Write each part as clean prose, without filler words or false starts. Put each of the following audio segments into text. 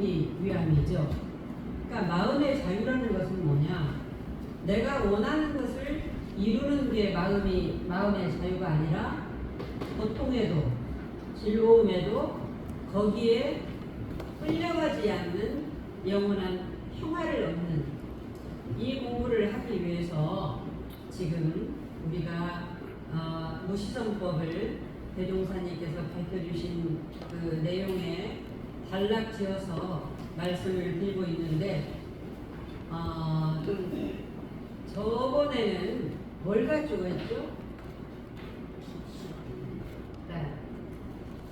위함이죠. 그러니까 마음의 자유라는 것은 뭐냐? 내가 원하는 것을 이루는 게 마음의 자유가 아니라 고통에도 즐거움에도 거기에 끌려가지 않는 영원한 평화를 얻는 이 공부를 하기 위해서 지금 우리가 무시성법을 대종사님께서 밝혀주신 그 내용에 단락지어서 말씀을 드리고 있는데 저번에는 뭘 가지고 했죠? 네.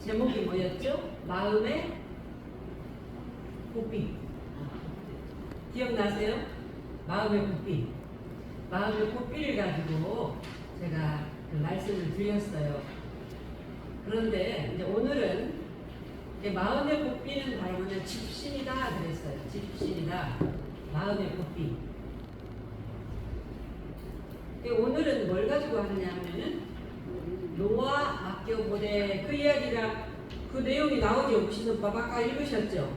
제목이 뭐였죠? 마음의 고삐. 기억나세요? 마음의 고삐. 마음의 고삐를 가지고 제가 그 말씀을 드렸어요. 그런데 이제 오늘은 마음의 고삐는 바로 뭐냐? 집신이다 그랬어요. 집신이다. 마음의 고삐. 오늘은 뭘 가지고 하느냐 하면은 노아 맡겨보되 그 이야기가 그 내용이 나오죠. 무신론법 아까 읽으셨죠?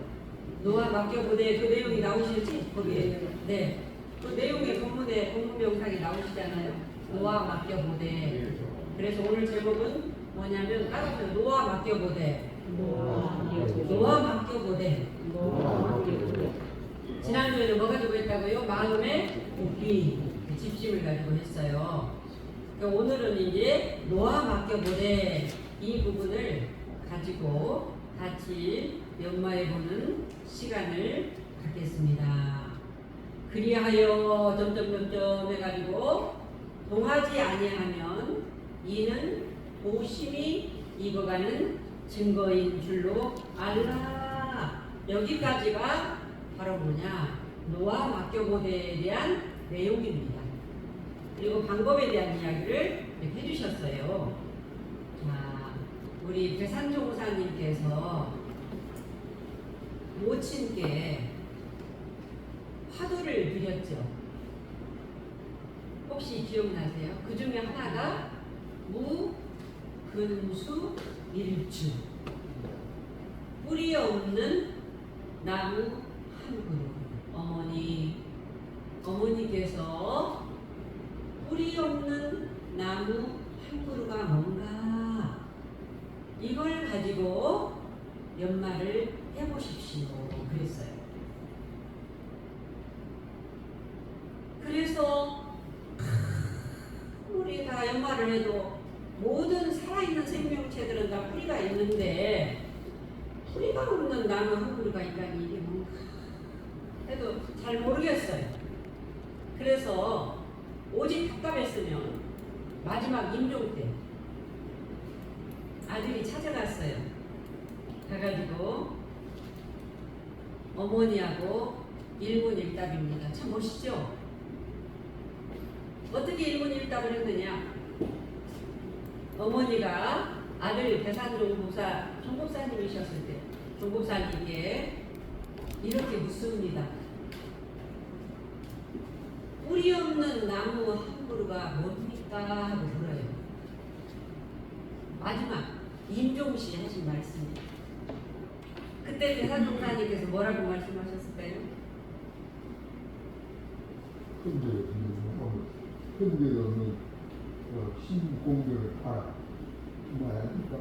노아 맡겨보되 그 내용이 나오시지? 거기에. 네. 그 내용의 본문에 본문 명상이 나오시잖아요. 노아 맡겨보되. 그래서 오늘 제목은 뭐냐면 따라서 노아 맡겨보되. 노아 맡겨보되. 지난주에는 뭐 가지고 했다고요? 마음의 고삐. 집심을 가지고 했어요. 그러니까 오늘은 이제 노아 맡겨보되 이 부분을 가지고 같이 연마해보는 시간을 갖겠습니다. 그리하여 점점점점 해가지고 동하지 아니하면 이는 오심이 익어가는 증거인 줄로 알라. 여기까지가 바로 뭐냐? 노아 맡겨보되에 대한 내용입니다. 그리고 방법에 대한 이야기를 이렇게 해주셨어요. 자, 우리 배산종사님께서 모친께 화두를 드렸죠. 혹시 기억나세요? 그 중에 하나가 무, 근수, 일주. 뿌리 없는 나무 한 그루. 어머니께서 뿌리 없는 나무 한 그루가 뭔가 이걸 가지고 연말을 해보십시오. 그랬어요. 그래서 우리가 연말을 해도 모든 살아있는 생명체들은 다 뿌리가 있는데 뿌리가 없는 나무 한 그루가 있다니 이게 뭔가 해도 잘 모르겠어요. 그래서 오직 답답했으면 마지막 임종 때 아들이 찾아갔어요. 가가지고 어머니하고 일문일답입니다. 참 멋있죠? 어떻게 일문일답을 했느냐? 어머니가 아들 배산종복사 종복사님이셨을 때 종복사님께 이렇게 묻습니다. 뿌리 없는 나무 한 그루가 뭡니까? 하고 물어요. 마지막 임종시 하신 말씀입니다. 그때 배산종사님께서 뭐라고 말씀하셨을까요? 근데 없는 신공들을 알아. 뭐야니까?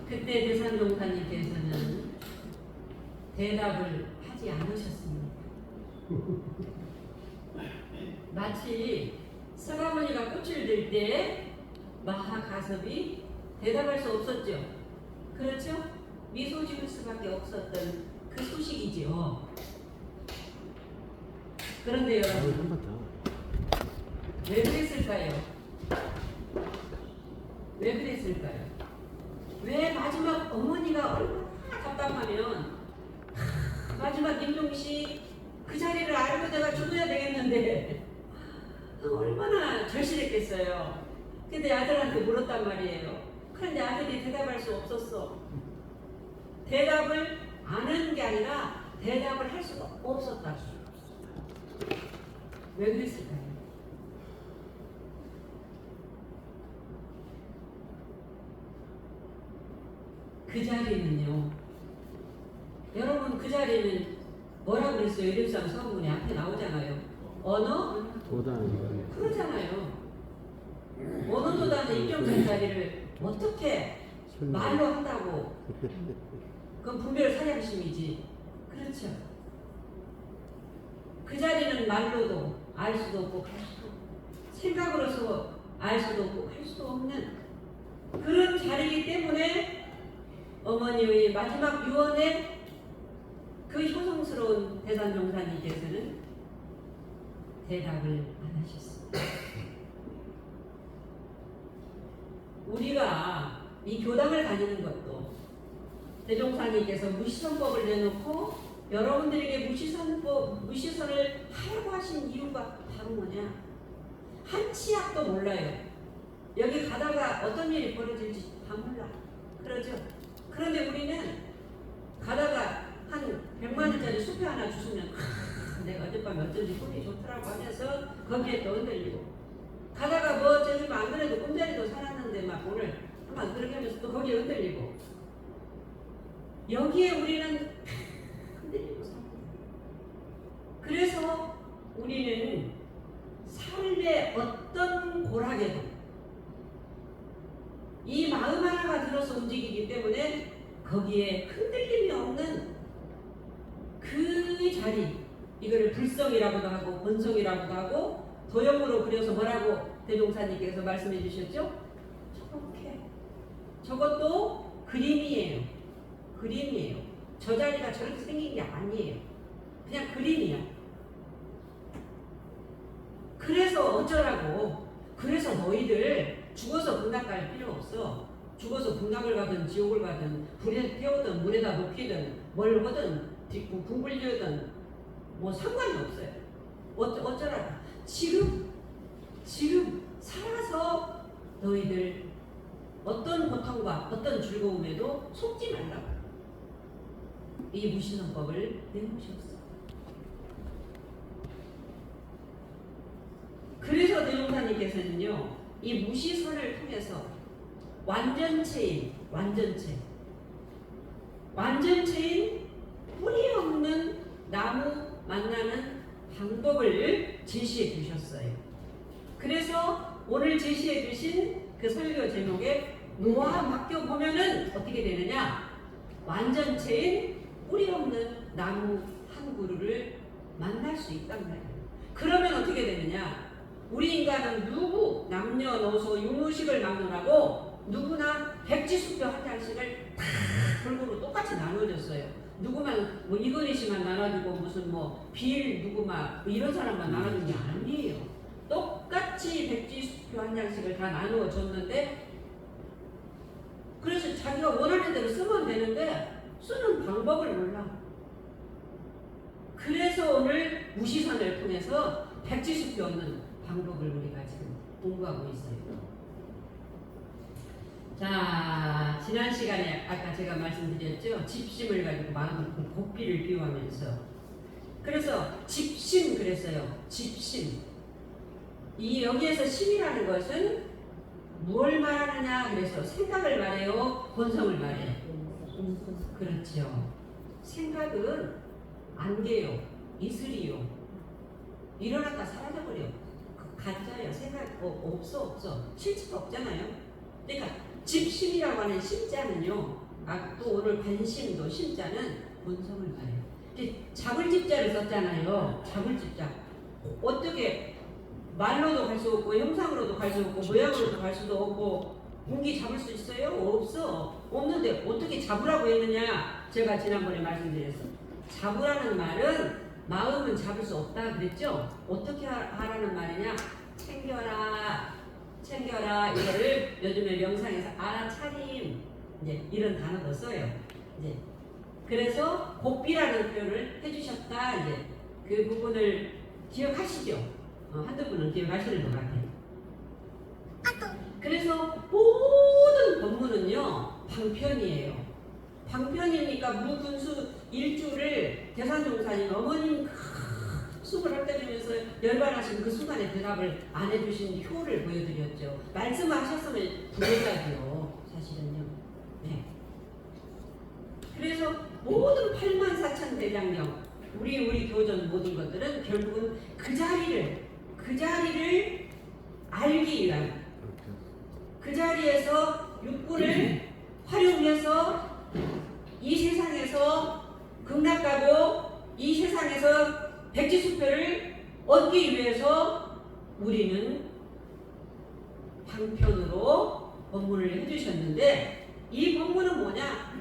그때 배산종사님께서는 대답을 하지 않으셨습니다. 마치 서가모니가 꽃을 들 때 마하가섭이 대답할 수 없었죠. 그렇죠? 미소 지을 수밖에 없었던 그 소식이죠. 그런데 여러분, 왜 그랬을까요? 왜 그랬을까요? 왜 마지막 어머니가 얼마나 답답하면 마지막 임종시 그 자리를 알고 내가 줘야 되겠는데 얼마나 절실했겠어요. 근데 아들한테 물었단 말이에요. 그런데 아들이 대답할 수 없었어. 대답을 안 하는 게 아니라 대답을 할 수가 없었다. 왜 그랬을까요? 그 자리는요, 여러분 그 자리는 뭐라 그랬어요? 이름상 서문이 앞에 나오잖아요. 언어? 도단. 그러잖아요. 언어 도단의 입정된 자리를 어떻게 말로 한다고? 그건 분별 사냥심이지. 그렇죠. 그 자리는 말로도 알 수도 없고 할 수도 없고 생각으로서 알 수도 없고 할 수도 없는 그런 자리이기 때문에 어머니의 마지막 유언에 그 효성스러운 대산종사님께서는 대답을 안 하셨습니다. 우리가 이 교당을 다니는 것도 대종사님께서 무시선법을 내놓고 여러분들에게 무시선을 하라고 하신 이유가 바로 뭐냐? 한 치 앞도 몰라요. 여기 가다가 어떤 일이 벌어질지 다 몰라. 그러죠? 그런데 우리는 가다가 한 100만 원짜리 수표 하나 주시면 내가 어젯밤에 어쩐지 꿈이 좋더라고 하면서 거기에 또 흔들리고 가다가 뭐 저기 안 그래도 꿈자리도 살았는데 막 오늘 한번 그렇게 하면서 또 거기에 흔들리고 여기에 우리는 흔들리고 삽니다. 그래서 우리는 삶의 어떤 고락에도 이 마음 하나가 들어서 움직이기 때문에 거기에 흔들림이 없는 그 자리, 이거를 불성이라고도 하고 본성이라고도 하고 도형으로 그려서 뭐라고 대종사님께서 말씀해 주셨죠? 저렇게 저것도 그림이에요. 그림이에요. 저 자리가 저렇게 생긴 게 아니에요. 그냥 그림이야. 그래서 어쩌라고? 그래서 너희들 죽어서 분당 갈 필요 없어. 죽어서 분당을 가든 지옥을 가든 불에 태우든 물에다 높이든 뭘 하든 궁불 지으든 뭐 상관이 없어요. 어쩌라고? 지금 살아서 너희들 어떤 고통과 어떤 즐거움에도 속지 말라고 이 무신론법을 내놓으셨어. 그래서 대종사님께서는요 이 무시선을 통해서 완전체인 뿌리 없는 나무 만나는 방법을 제시해 주셨어요. 그래서 오늘 제시해 주신 그 설교 제목에 노아 맡겨보면은 어떻게 되느냐? 완전체인 뿌리 없는 나무 한 그루를 만날 수 있단 말이에요. 그러면 어떻게 되느냐? 우리 인간은 누구 남녀노소 유무식을 막론하고 누구나 백지수표 한 장씩을 다 골고루 똑같이 나눠줬어요. 누구만 뭐 이건희 씨만 나눠주고 무슨 뭐 빌 누구만 뭐 이런 사람만 나눠준 게 아니에요. 똑같이 백지수표 한 장씩을 다 나누어 줬는데 그래서 자기가 원하는 대로 쓰면 되는데 쓰는 방법을 몰라. 그래서 오늘 무시선을 통해서 백지수표 없는 방법을 우리가 지금 공부하고 있어요. 자, 지난 시간에 아까 제가 말씀드렸죠. 집심을 가지고 마음을 고삐를 비유하면서 그래서 집심 그랬어요. 집심. 이 여기에서 심이라는 것은 무엇을 말하느냐 그래서 생각을 말해요. 본성을 말해요. 그렇죠. 생각은 안개요. 이슬이요. 일어났다 사라져버려. 가짜예요. 생각 없어. 실체가 없잖아요. 그러니까 집심이라고 하는 심자는요. 또 오늘 관심도 심자는 본성을 말해요. 잡을 집자를 썼잖아요. 잡을 집자. 어떻게 말로도 갈 수 없고 형상으로도 갈 수 없고 모양으로도 갈 수도 없고 공기 잡을 수 있어요? 없어. 없는데 어떻게 잡으라고 했느냐? 제가 지난번에 말씀드렸어요. 잡으라는 말은 마음은 잡을 수 없다 그랬죠? 어떻게 하라는 말이냐? 챙겨라 이거를 요즘에 명상에서 알아차림 이제 이런 단어도 써요. 이제 그래서 고삐라는 표현을 해주셨다. 이제 그 부분을 기억하시죠? 한두 분은 기억하시는 것 같아요. 그래서 모든 법문은요 방편이에요. 방편이니까 무분수 일주를 대산종사님 어머님 숨을 헐떡이면서 열반하신 그 순간에 대답을 안 해주신 효를 보여드렸죠. 말씀하셨으면 부재자지요. 사실은요. 네. 그래서 모든 84,000 대장령, 우리 교전 모든 것들은 결국은 그 자리를 알기 위한, 그 자리에서 육군을 활용해서 이 세상에서 극락가고 이 세상에서 백지수표를 얻기 위해서 우리는 방편으로 법문을 해주셨는데, 이 법문은 뭐냐?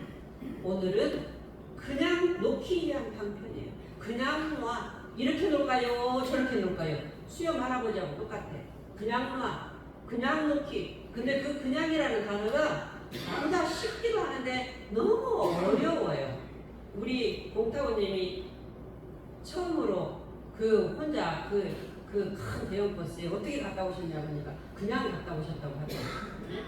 오늘은 그냥 놓기 위한 방편이에요. 그냥 놔. 이렇게 놓을까요? 저렇게 놓을까요? 수염 할아버지하고 똑같아. 그냥 놔. 그냥 놓기. 근데 그 그냥이라는 단어가 너무나 쉽기도 하는데 너무 어려워요. 우리 공타고님이 처음으로 그 혼자 그 큰 대형 버스에 어떻게 갔다 오셨냐고 하니까 그냥 갔다 오셨다고 하더라고요.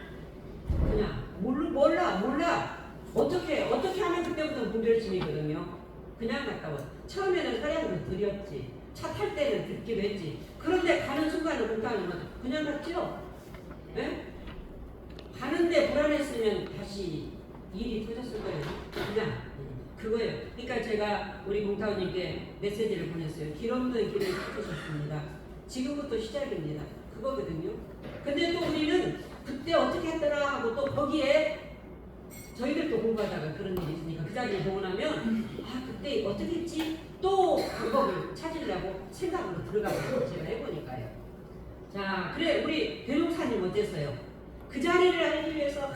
그냥 몰라. 어떻게 하면 그때부터 문별심이거든요. 그냥 갔다 와. 처음에는 사량도 드렸지. 차 탈 때는 듣기도 했지. 그런데 가는 순간에 공타고님은 그냥 갔죠. 예? 가는데 불안했으면 다시 일이 터졌을 거예요. 그냥 그거예요. 그러니까 제가 우리 공타원님께 메시지를 보냈어요. 길 없는 길을 찾으셨습니다. 지금부터 시작입니다. 그거거든요. 근데 또 우리는 그때 어떻게 했더라 하고 또 거기에 저희들도 공부하다가 그런 일이 있으니까 그 자리에 보고 나면 그때 어떻게 했지? 또 방법을 찾으려고 생각으로 들어가고 제가 해보니까요. 자, 그래 우리 대종사님 어땠어요? 그 자리를 알기 위해서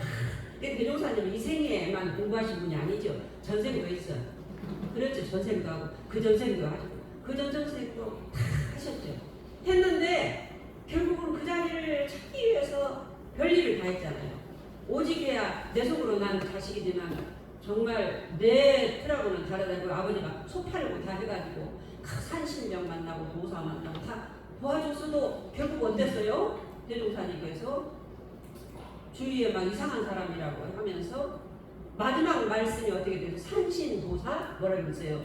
대종사님은 이 생에만 공부하신 분이 아니죠. 전생도 했어. 그렇죠. 전생도 하고 그 전생도 하고 그 전전생도 다 하셨죠. 했는데 결국은 그 자리를 찾기 위해서 별일을 다 했잖아요. 오직해야 내 속으로 난 자식이지만 정말 내 뜻하고는 다르다고 아버지가 소 팔고 다 해가지고 산신령 만나고 도사 만나고 다 도와줬어도 결국 어땠어요? 대종사님께서 주위에 막 이상한 사람이라고 하면서 마지막 말씀이 어떻게 돼서 산신도사 뭐라 그랬어요?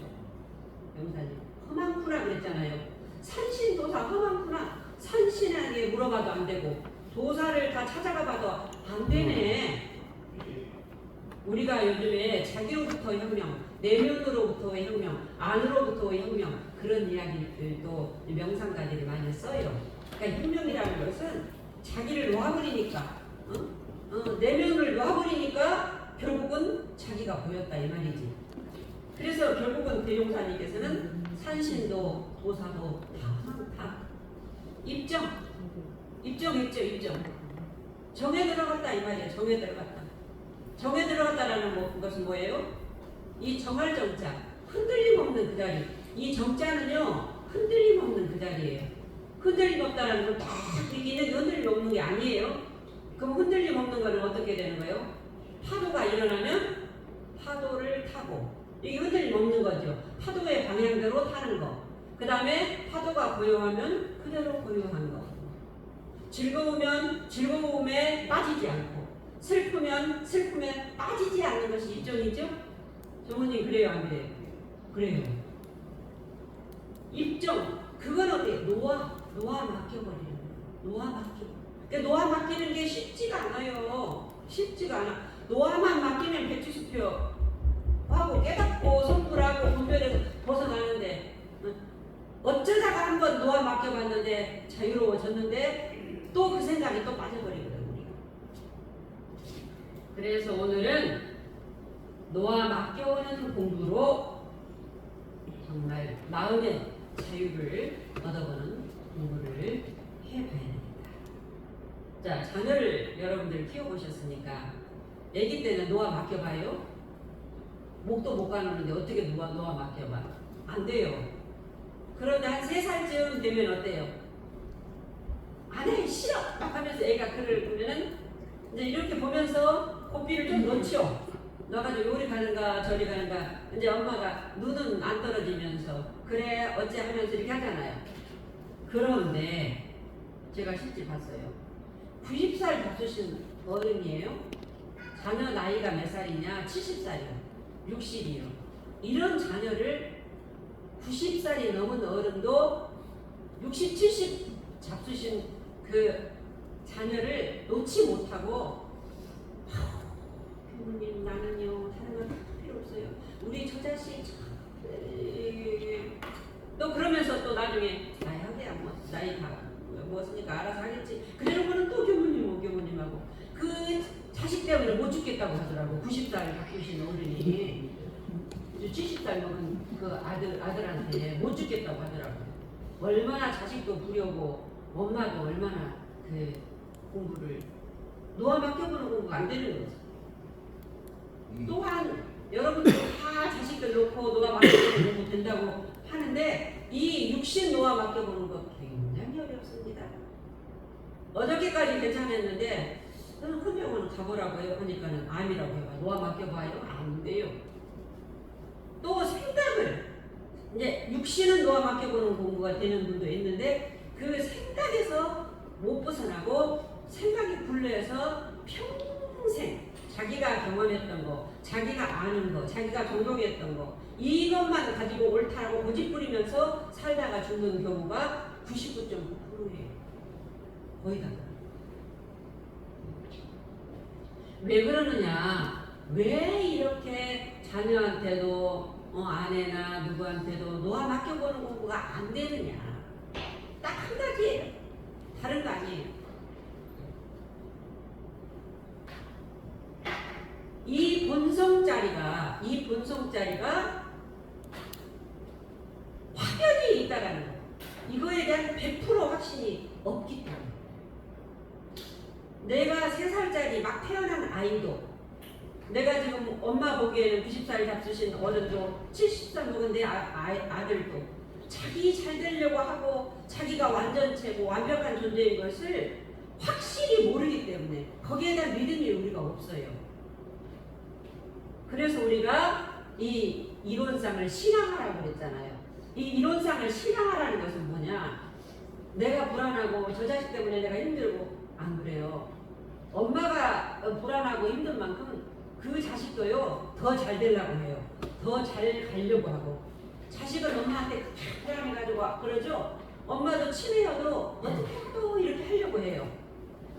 영사님 험한구나 그랬잖아요. 산신도사 험한구나. 산신에게 물어봐도 안 되고 도사를 다 찾아가 봐도 안 되네. 우리가 요즘에 자기로부터 혁명, 내면으로부터의 혁명, 안으로부터의 혁명 그런 이야기들도 명상가들이 많이 써요. 그러니까 혁명이라는 것은 자기를 놓아버리니까 내면을 놓아버리니까 결국은 자기가 보였다 이 말이지. 그래서 결국은 대종사님께서는 산신도 도사도 다 입정했죠. 정에 들어갔다 이 말이에요. 정에 들어갔다라는 것은 뭐예요? 이 정할 정자, 흔들림 없는 그 자리. 이 정자는요 흔들림 없는 그 자리예요. 흔들림 없다라는 건 딱 이기는 흔들림 없는 게 아니에요. 그럼 흔들림 없는 거는 어떻게 되는 거예요? 파도가 일어나면 파도를 타고, 이게 흔들림 없는 거죠. 파도의 방향대로 타는 거. 그 다음에 파도가 고요하면 그대로 고요한 거. 즐거우면 즐거움에 빠지지 않고, 슬프면 슬픔에 빠지지 않는 것이 입정이죠? 정원님 그래요 안 그래요? 그래요. 입정. 그건 어때요? 놓아 맡겨버리는 거예요. 놓아 맡기는 게 쉽지가 않아요. 놓아만 맡기면 백지수표 하고 깨닫고 성불하고 분별해서 벗어나는데 어쩌다가 한번 놓아 맡겨봤는데 자유로워졌는데 또 그 생각이 또 빠져버리거든요. 우리가. 그래서 오늘은 놓아 맡겨오는 공부로 정말 마음의 자유를 얻어보는 공부를 해봐야 됩니다. 자, 자녀를 여러분들 키워보셨으니까 아기 때는 놓아 맡겨봐요? 목도 못 가누는데 어떻게 놓아 맡겨봐? 안 돼요. 그런데 한 3살쯤 되면 어때요? 안 해, 싫어! 막 하면서 애가 글을 보면은 이제 이렇게 보면서 고삐를 좀 놓죠. 넣어가지고 요리 가는가 저리 가는가 이제 엄마가 눈은 안 떨어지면서 그래 어째 하면서 이렇게 하잖아요. 그런데 제가 실제 봤어요. 90살 잡수신 어른이에요. 자녀 나이가 몇 살이냐? 70살이요. 60이요. 이런 자녀를 90살이 넘은 어른도 60, 70 잡수신 그 자녀를 놓지 못하고 부모님 나는요 다른 건 필요 없어요. 우리 처자 자식 또 그러면서 또 나중에 나야 뭐 나이 다 먹었으니까 알아서 하겠지. 그러는 거는 또 교무님하고 그 자식 때문에 못 죽겠다고 하더라고. 90살 바꾸신 어른이 70살 먹은 그 아들한테 못 죽겠다고 하더라고. 얼마나 자식도 부려고 엄마도 얼마나 그 공부를 노아 맡겨보는 공부가 안 되는 거지. 또한 여러분들 다 자식들 놓고 노아 맡겨보는 공부 된다고 하는데 이 육신 노아 맡겨보는 거 굉장히 어렵습니다. 어저께까지 괜찮았는데 저는 큰 병원은 가보라고 해요. 하니까는 암이라고 해요. 노아 맡겨봐요. 안 돼요. 또 생각을 이제 육신은 노아 맡겨보는 공부가 되는 분도 있는데 그 생각에서 못 벗어나고 생각이 굴러서 평생 자기가 경험했던 거, 자기가 아는 거, 자기가 경험했던 거 이것만 가지고 옳다라고 고집부리면서 살다가 죽는 경우가 99.9%예요. 거의 다. 왜 그러느냐? 왜 이렇게 자녀한테도 아내나 누구한테도 노아 맡겨보는 공부가 안 되느냐? 딱 한 가지예요. 다른 거 아니에요. 이 본성짜리가 확연히 있다라는 거. 이거에 대한 100% 확신이 없기 때문에. 내가 3살짜리 막 태어난 아이도 내가 지금 엄마 보기에는 90살 잡수신 어른도 70살 먹은 내 아들도 자기 잘 되려고 하고 자기가 완전체고 완벽한 존재인 것을 확실히 모르기 때문에 거기에 대한 믿음이 우리가 없어요. 그래서 우리가 이 이론상을 신앙하라고 그랬잖아요. 이 이론상을 신앙하라는 것은 뭐냐? 내가 불안하고 저 자식 때문에 내가 힘들고 안 그래요. 엄마가 불안하고 힘든 만큼 그 자식도요 더 잘 되려고 해요. 더 잘 가려고 하고 자식은 엄마한테 불안해가지고 그러죠. 엄마도 치매여도 어떻게 해도 이렇게 하려고 해요.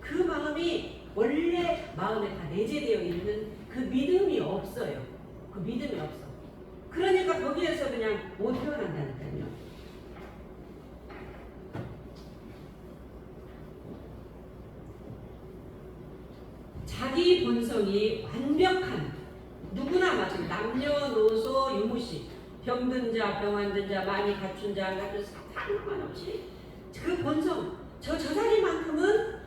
그 마음이 원래 마음에 다 내재되어 있는 그 믿음이 없어요. 그 믿음이 없어. 그러니까 거기에서 그냥 못 태어난다니까요. 자기 본성이 완벽한 누구나 마찬가지 남녀노소 유무시 병든 자 병안든 자 많이 갖춘 자 안 갖춘 자 상관없이 그 본성 저 자리만큼은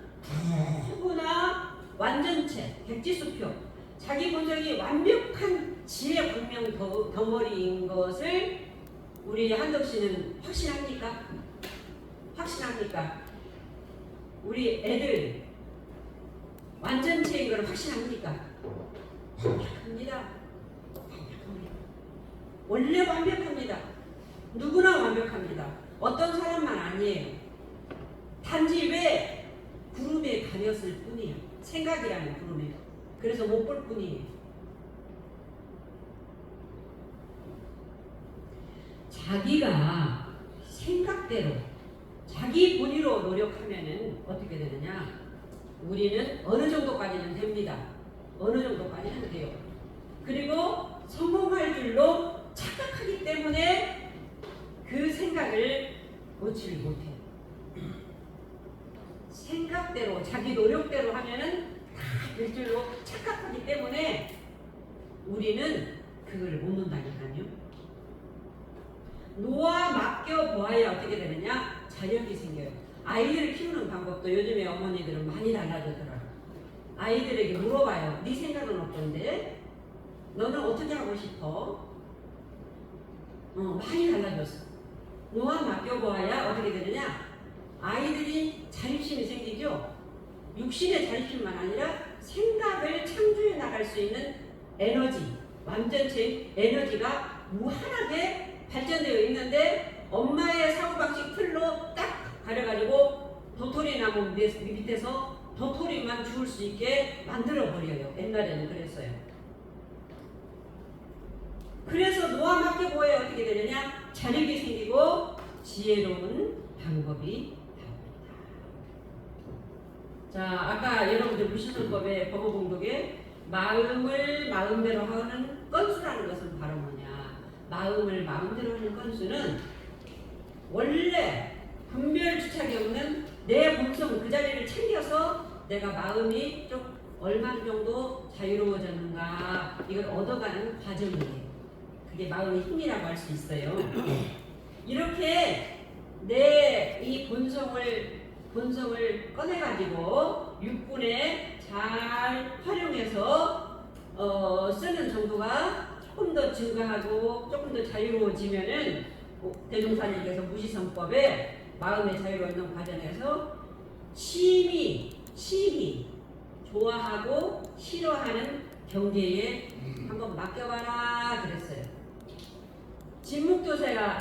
누구나 완전체 백지수표 자기 본성이 완벽한 지혜 분명 덩어리인 것을 우리 한덕 씨는 확신합니까? 확신합니까? 우리 애들 완전체인 걸 확신합니까? 완벽합니다. 원래 완벽합니다. 누구나 완벽합니다. 어떤 사람만 아니에요. 단지 왜 구름에 가렸을 뿐이에요. 생각이라는 구름에. 그래서 못 볼 뿐이에요. 자기가 생각대로 자기 본의로 노력하면은 어떻게 되느냐? 우리는 어느 정도까지는 됩니다. 어느 정도까지는 돼요. 그리고 성공할 줄로 착각하기 때문에 그 생각을 놓지를 못해요. 생각대로 자기 노력대로 하면은 다 될 줄로 착각하기 때문에 우리는 그걸 못 논다니까요. 노아 맡겨보아야 어떻게 되느냐? 자력이 생겨요. 아이들을 키우는 방법도 요즘에 어머니들은 많이 달라졌더라고요. 아이들에게 물어봐요. 네 생각은 어떤데? 너는 어떻게 하고 싶어? 많이 달라졌어. 노아 맡겨보아야 어떻게 되느냐? 아이들이 자립심이 생기죠. 육신의 자립심만 아니라 생각을 창조해 나갈 수 있는 에너지, 완전체 에너지가 무한하게 발전되어 있는데 엄마의 사고방식 틀로 딱 가려가지고 도토리 나무 밑에서 도토리만 주울 수 있게 만들어버려요. 옛날에는 그랬어요. 그래서 노아 맡겨보아야 어떻게 되느냐? 자력이 생기고 지혜로운 방법이 나옵니다. 자, 아까 여러분들 무신론법의 법어봉독에 마음을 마음대로 하는 건수라는 것은 바로 뭐냐? 마음을 마음대로 하는 건수는 원래 분별주착이 없는 내 본성 그 자리를 챙겨서 내가 마음이 좀 얼마 정도 자유로워졌는가 이걸 얻어가는 과정이에요. 그게 마음의 힘이라고 할 수 있어요. 이렇게 내 이 본성을 꺼내가지고 육군에 잘 활용해서 쓰는 정도가 조금 더 증가하고 조금 더 자유로워지면은 대종사님께서 무시성법에 마음의 자유로 얻는 과정에서 심히 좋아하고 싫어하는 경계에 한번 맡겨봐라 그랬어요. 진묵대사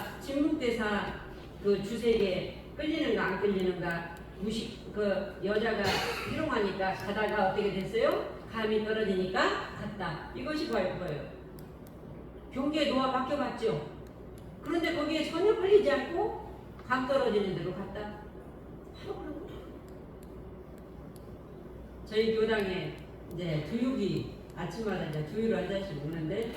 그 주색에 끌리는가 안 끌리는가 그 여자가 희롱하니까 가다가 어떻게 됐어요? 감이 떨어지니까 갔다. 이것이 뭐예요? 경계에 놓아 맡겨봤죠. 그런데 거기에 전혀 걸리지 않고 감 떨어지는 대로 갔다. 바로 그런 거예요. 저희 교당에 이제 두육이 아침마다 이제 두유를 한 잔씩 먹는데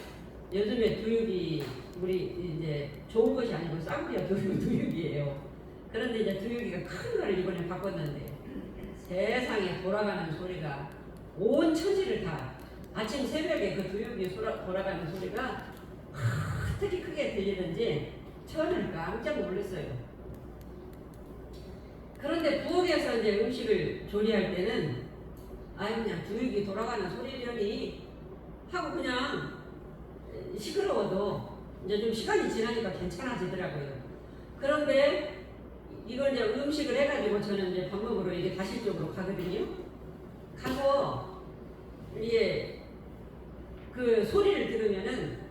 요즘에 두육이 우리 이제 좋은 것이 아니고 쌍구야 두육이에요. 그런데 이제 두육이가 큰 걸 이번에 바꿨는데 세상에 돌아가는 소리가 온 처지를 다 아침 새벽에 그 두육이 돌아가는 소리가 어떻게 크게 들리는지 처음에는 깜짝 놀랐어요. 그런데 부엌에서 이제 음식을 조리할 때는 그냥 두육이 돌아가는 소리려니 하고 그냥 시끄러워도 이제 좀 시간이 지나니까 괜찮아지더라고요. 그런데 이걸 이제 음식을 해가지고 저는 이제 밥 먹으러 이게 다시 쪽으로 가거든요. 가서 이게 그 소리를 들으면은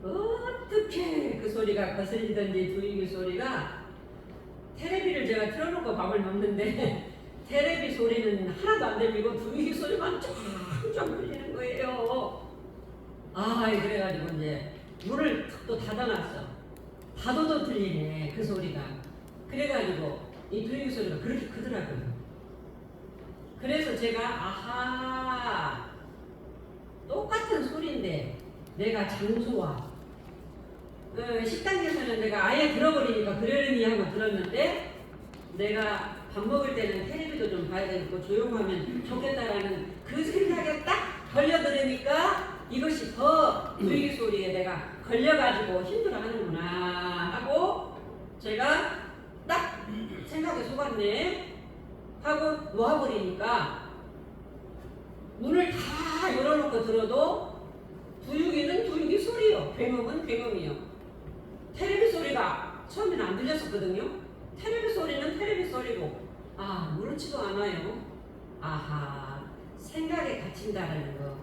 어떻게 그 소리가 거슬리던지 두유기 소리가 테레비를 제가 틀어놓고 밥을 먹는데 테레비 소리는 하나도 안 들리고 두유기 소리만 쫙쫙 들리는 거예요. 그래가지고 이제 문을 또 닫아놨어. 닫아도 들리네 그 소리가. 그래가지고 이 두유기 소리가 그렇게 크더라고요. 그래서 제가 똑같은 소리인데 내가 장소와 식당에서는 내가 아예 들어버리니까 그러려니 하고 들었는데 내가 밥 먹을 때는 텔레비도 좀 봐야 되고 조용하면 좋겠다라는 그 생각에 딱 걸려들으니까 이것이 더 두유기 소리에 내가 걸려가지고 힘들어하는구나 하고 제가 딱 생각에 속았네 하고 놓아버리니까 문을 다 열어놓고 들어도 두유기는 두유기 소리요, 굉음은 굉음이요. 테레비 소리가 처음에는 안 들렸었거든요. 테레비 소리는 테레비 소리고 그렇지도 않아요. 생각에 갇힌다라는 거,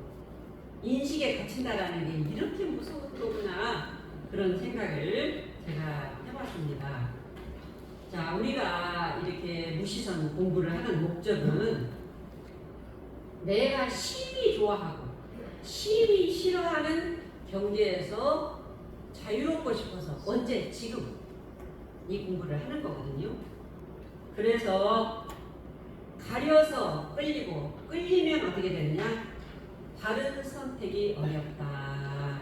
인식에 갇힌다라는 게 이렇게 무서운 거구나 그런 생각을 제가 해봤습니다. 자, 우리가 이렇게 무시선 공부를 하는 목적은 내가 심히 좋아하고 심히 싫어하는 경계에서 자유롭고 싶어서 언제 지금 이 공부를 하는 거거든요. 그래서 가려서 끌리고 끌리면 어떻게 되느냐? 바른 선택이 어렵다.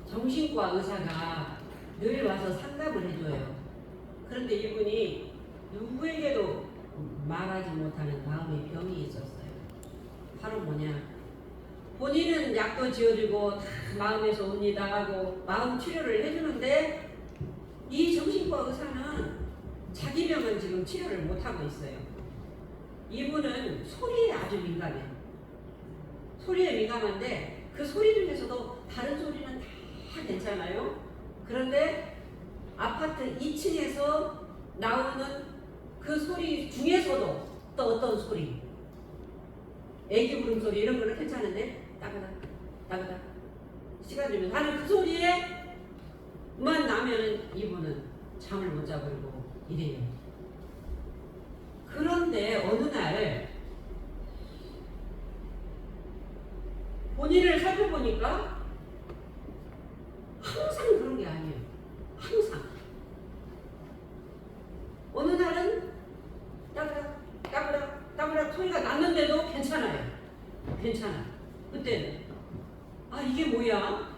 정신과 의사가 늘 와서 상담을 해줘요. 그런데 이분이 누구에게도 말하지 못하는 마음의 병이 있었어요. 바로 뭐냐? 본인은 약도 지어주고 다 마음에서 옵니다 하고 마음 치료를 해주는데 이 정신과 의사는 자기 병은 지금 치료를 못하고 있어요. 이분은 소리에 아주 민감해요. 소리에 민감한데 그 소리 중에서도 다른 소리는 다 괜찮아요. 그런데 아파트 2층에서 나오는 그 소리 중에서도 또 어떤 소리, 애기 울음소리 이런 거는 괜찮은데 따그닥 시간 주면 하는 그 소리에만 나면은 이분은 잠을 못 자버리고 이래요. 그런데 어느 날 본인을 살펴보니까 항상 그런 게 아니에요. 항상 어느 날은 따그닥 소리가 났는데도 괜찮아요. 괜찮아. 그때는 이게 뭐야?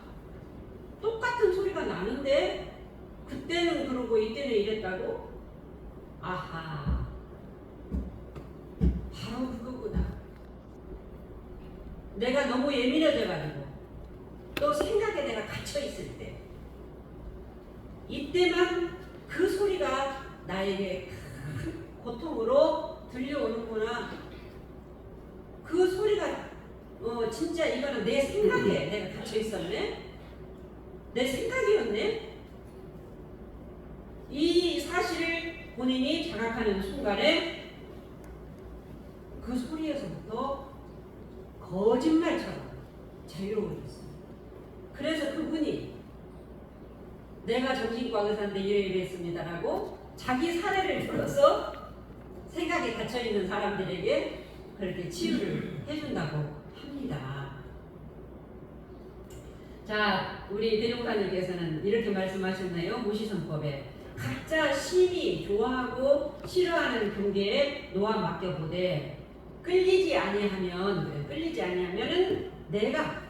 똑같은 소리가 나는데 그때는 그러고 이때는 이랬다고? 아하, 바로 그거구나. 내가 너무 예민해져가지고 또 생각에 내가 갇혀있을 때 이때만 그 소리가 나에게 큰 고통으로 들려오는구나. 그 소리가 진짜 이거는 내 생각에 내가 갇혀있었네. 내 생각이었네. 이 사실을 본인이 자각하는 순간에 그 소리에서부터 거짓말처럼 자유로워졌어요. 그래서 그분이 내가 정신과 의사인데 이랬습니다라고 자기 사례를 들어서 생각에 갇혀있는 사람들에게 그렇게 치유를 해준다고 합니다. 자, 우리 대종사님께서는 이렇게 말씀하셨네요. 무시선법에 각자 심히 좋아하고 싫어하는 경계에 놓아 맡겨보되 끌리지 아니하면은 내가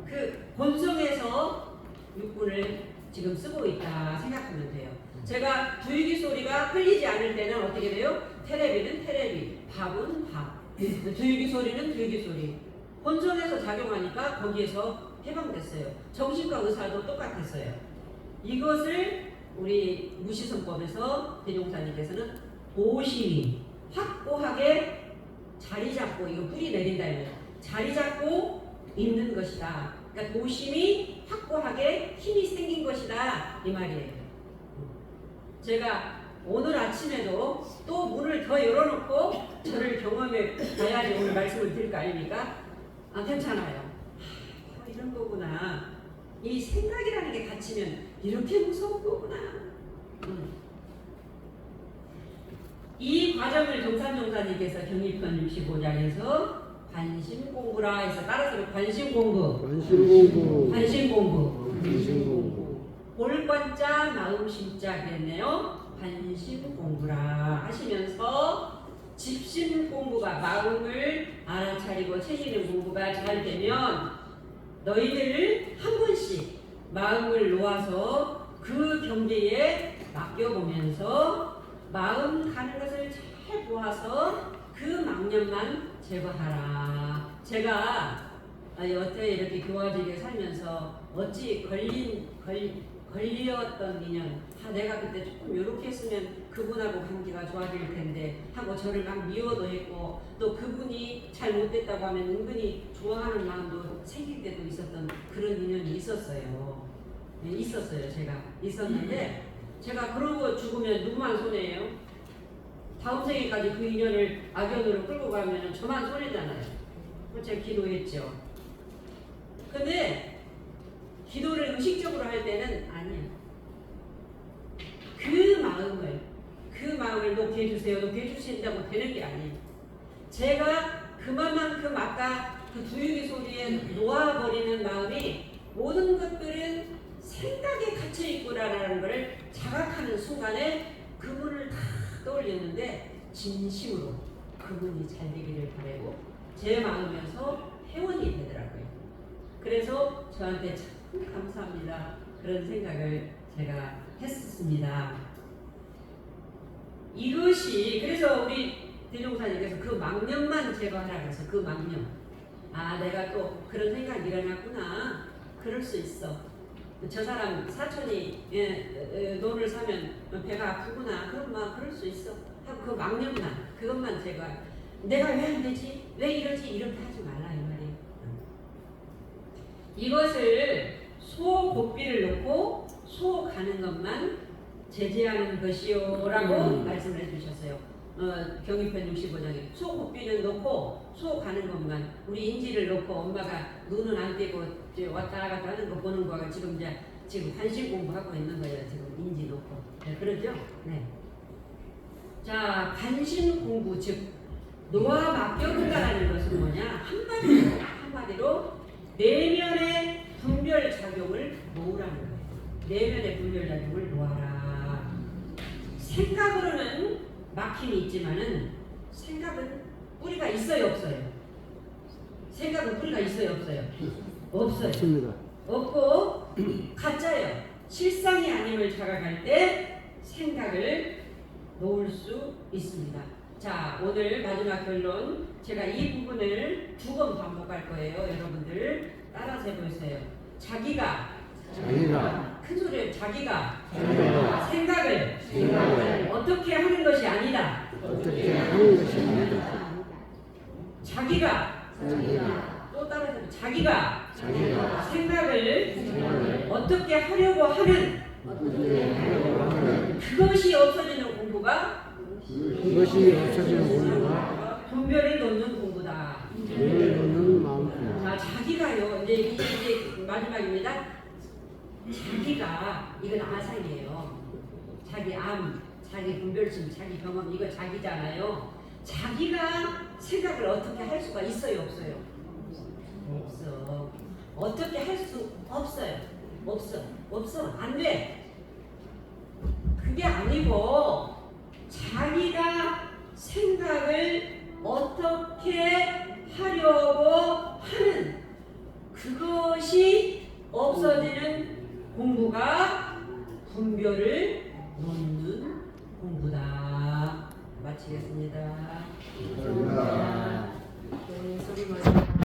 그 본성에서 육군을 지금 쓰고 있다 생각하면 돼요. 제가 두유기 소리가 끌리지 않을 때는 어떻게 돼요? 테레비는 테레비, 밥은 밥. 두유기 소리는 두유기 소리. 본성에서 작용하니까 거기에서 해방됐어요. 정신과 의사도 똑같았어요. 이것을 우리 무시선법에서 대종사님께서는 보심이 확고하게 자리 잡고, 이거 뿌리 내린다 이거예요. 자리 잡고 있는 것이다. 그러니까 도심이 확고하게 힘이 생긴 것이다 이 말이에요. 제가 오늘 아침에도 또 문을 더 열어놓고 저를 경험해 봐야지 오늘 말씀을 드릴 거 아닙니까? 아, 괜찮아요. 이런 거구나. 이 생각이라는 게 갇히면 이렇게 무서운 거구나. 이 과정을 정산정사님께서 경일편 65장에서 관심공부라 해서 따라서 관심공부. 볼관자 마음심자 그랬네요. 관심공부라 하시면서 집심공부가 마음을 알아차리고 챙기는 공부가 잘 되면 너희들 한 번씩 마음을 놓아서 그 경계에 맡겨보면서 마음 가는 것을 잘 보아서 그 망념만 제거하라. 제가 여태 이렇게 교화지게 살면서 어찌 걸리었던 인연, 내가 그때 조금 이렇게 했으면 그분하고 관계가 좋아질 텐데 하고 저를 막 미워도 했고, 또 그분이 잘 못됐다고 하면 은근히 좋아하는 마음도 생길 때도 있었던 그런 인연이 있었어요. 제가 있었는데, 제가 그러고 죽으면 누구만 손해예요? 다음 생에까지 그 인연을 악연으로 끌고 가면 저만 손해잖아요. 제가 기도했죠. 근데 기도를 의식적으로 할 때는 아니에요. 그 마음을 높게 해주세요. 높게 해주신다고 되는 게 아니에요. 제가 그만큼 아까 그 두유기 소리에 놓아버리는 마음이 모든 것들은 생각에 갇혀있구나라는 걸 자각하는 순간에 그분을 다 떠올렸는데 진심으로 그분이 잘 되기를 바라고 제 마음에서 회원이 되더라고요. 그래서 저한테 참 감사합니다. 그런 생각을 제가 했었습니다. 이것이 그래서 우리 대종사님께서 그 망념만 제거하라 그래서 그 망념. 아, 내가 또 그런 생각이 일어났구나. 그럴 수 있어. 저 사람 사촌이 돈을 사면 배가 아프구나. 그럴 수 있어. 하고 그 망념만 그것만 제거해. 내가 왜 안 되지? 왜 이러지? 이렇게 하지 말라 이 말이에요. 이것을 소곱비를 놓고 소 가는 것만 제재하는 것이요라고 말씀을 해주셨어요. 경위편 65장에 소곱비는 놓고 소 가는 것만, 우리 인지를 놓고 엄마가 눈은 안 떼고 왔다 갔다 하는 거 보는 거가 지금 관심 공부하고 있는 거예요. 지금 인지 놓고. 네, 그러죠? 네. 자, 관심 공부 즉 놓아 맡겨둔다라는 것은 뭐냐? 한마디로 내면의 분별 작용을 놓으라는 거예요. 내면의 분별 작용을 놓아라. 생각으로는 막힘이 있지만은 생각은 뿌리가 있어요, 없어요? 생각은 뿌리가 있어요, 없어요? 없어요. 없습니다. 없고 가짜예요. 실상이 아님을 자각할 때 생각을 놓을 수 있습니다. 자, 오늘 마지막 결론. 제가 이 부분을 2번 반복할 거예요. 여러분들 따라서 해보세요. 자기가 큰 소리로 자기가 생각을 어떻게 하는 것이 아니다. 자기가 또 따라서 자기가 생각을 어떻게 하려고 하는 그것이 없어지는 공부가 분별을 놓는 공부다. 자, 자기가요. 이제 마지막입니다. 자기가 이건 아상이에요. 자기 암, 자기 분별심, 자기 경험 이거 자기잖아요. 자기가 생각을 어떻게 할 수가 있어요, 없어요? 없어. 어떻게 할 수 없어요. 없어. 안 돼. 그게 아니고 자기가 생각을 어떻게 하려고 하는 그것이 없어지는 공부가 분별을 놓는